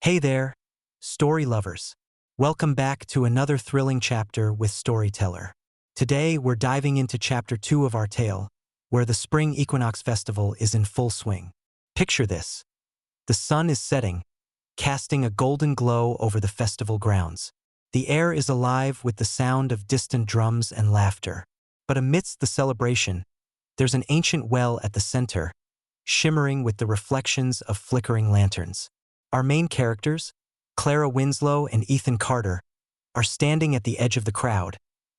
Hey there, story lovers. Welcome back to another thrilling chapter with Storyteller. Today, we're diving into Chapter 2 of our tale, where the Spring Equinox Festival is in full swing. Picture this. The sun is setting, casting a golden glow over the festival grounds. The air is alive with the sound of distant drums and laughter. But amidst the celebration, there's an ancient well at the center, shimmering with the reflections of flickering lanterns. Our main characters, Clara Winslow and Ethan Carter, are standing at the edge of the crowd,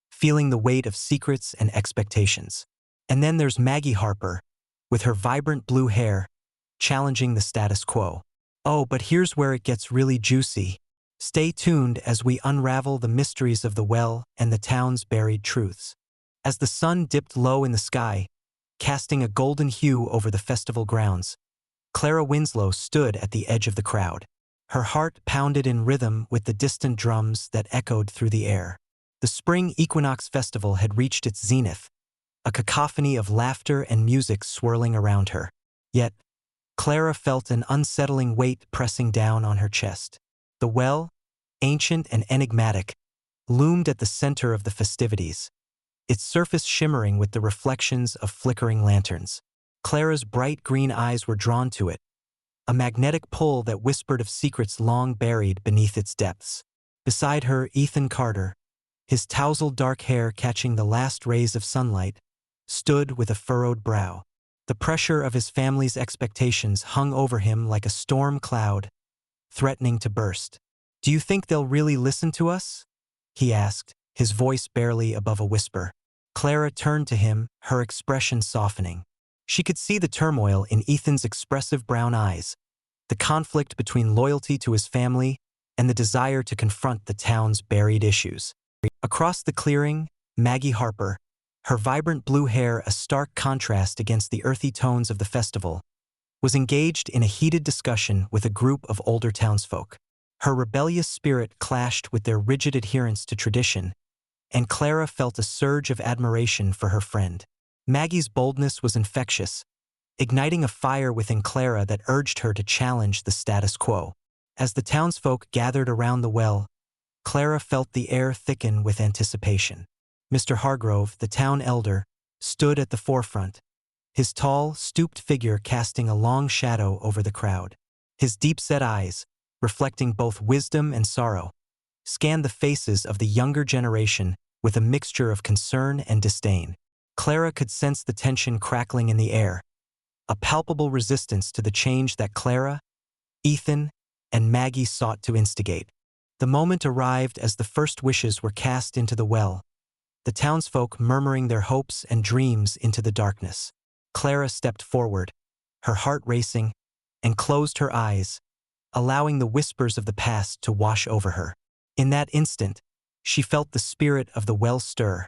feeling the weight of secrets and expectations. And then there's Maggie Harper, with her vibrant blue hair, challenging the status quo. Oh, but here's where it gets really juicy. Stay tuned as we unravel the mysteries of the well and the town's buried truths. As the sun dipped low in the sky, casting a golden hue over the festival grounds, Clara Winslow stood at the edge of the crowd. Her heart pounded in rhythm with the distant drums that echoed through the air. The Spring Equinox Festival had reached its zenith, a cacophony of laughter and music swirling around her. Yet, Clara felt an unsettling weight pressing down on her chest. The well, ancient and enigmatic, loomed at the center of the festivities, its surface shimmering with the reflections of flickering lanterns. Clara's bright green eyes were drawn to it, a magnetic pull that whispered of secrets long buried beneath its depths. Beside her, Ethan Carter, his tousled dark hair catching the last rays of sunlight, stood with a furrowed brow. The pressure of his family's expectations hung over him like a storm cloud, threatening to burst. "Do you think they'll really listen to us?" he asked, his voice barely above a whisper. Clara turned to him, her expression softening. She could see the turmoil in Ethan's expressive brown eyes, the conflict between loyalty to his family and the desire to confront the town's buried issues. Across the clearing, Maggie Harper, her vibrant blue hair a stark contrast against the earthy tones of the festival, was engaged in a heated discussion with a group of older townsfolk. Her rebellious spirit clashed with their rigid adherence to tradition, and Clara felt a surge of admiration for her friend. Maggie's boldness was infectious, igniting a fire within Clara that urged her to challenge the status quo. As the townsfolk gathered around the well, Clara felt the air thicken with anticipation. Mr. Hargrove, the town elder, stood at the forefront, his tall, stooped figure casting a long shadow over the crowd. His deep-set eyes, reflecting both wisdom and sorrow, scanned the faces of the younger generation with a mixture of concern and disdain. Clara could sense the tension crackling in the air, a palpable resistance to the change that Clara, Ethan, and Maggie sought to instigate. The moment arrived as the first wishes were cast into the well, the townsfolk murmuring their hopes and dreams into the darkness. Clara stepped forward, her heart racing, and closed her eyes, allowing the whispers of the past to wash over her. In that instant, she felt the spirit of the well stir,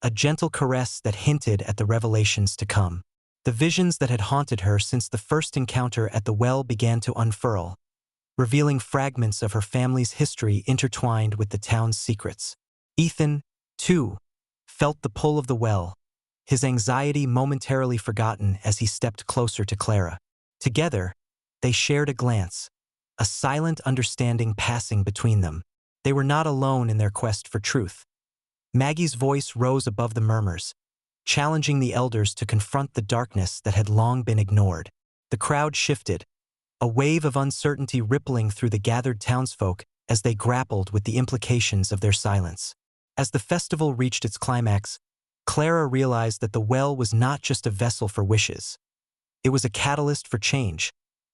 a gentle caress that hinted at the revelations to come. The visions that had haunted her since the first encounter at the well began to unfurl, revealing fragments of her family's history intertwined with the town's secrets. Ethan, too, felt the pull of the well, his anxiety momentarily forgotten as he stepped closer to Clara. Together, they shared a glance, a silent understanding passing between them. They were not alone in their quest for truth. Maggie's voice rose above the murmurs, challenging the elders to confront the darkness that had long been ignored. The crowd shifted, a wave of uncertainty rippling through the gathered townsfolk as they grappled with the implications of their silence. As the festival reached its climax, Clara realized that the well was not just a vessel for wishes. It was a catalyst for change,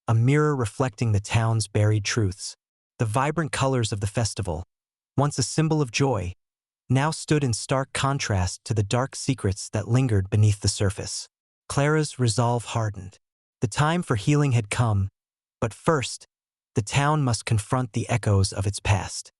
a mirror reflecting the town's buried truths. The vibrant colors of the festival, once a symbol of joy, now stood in stark contrast to the dark secrets that lingered beneath the surface. Clara's resolve hardened. The time for healing had come, but first, the town must confront the echoes of its past.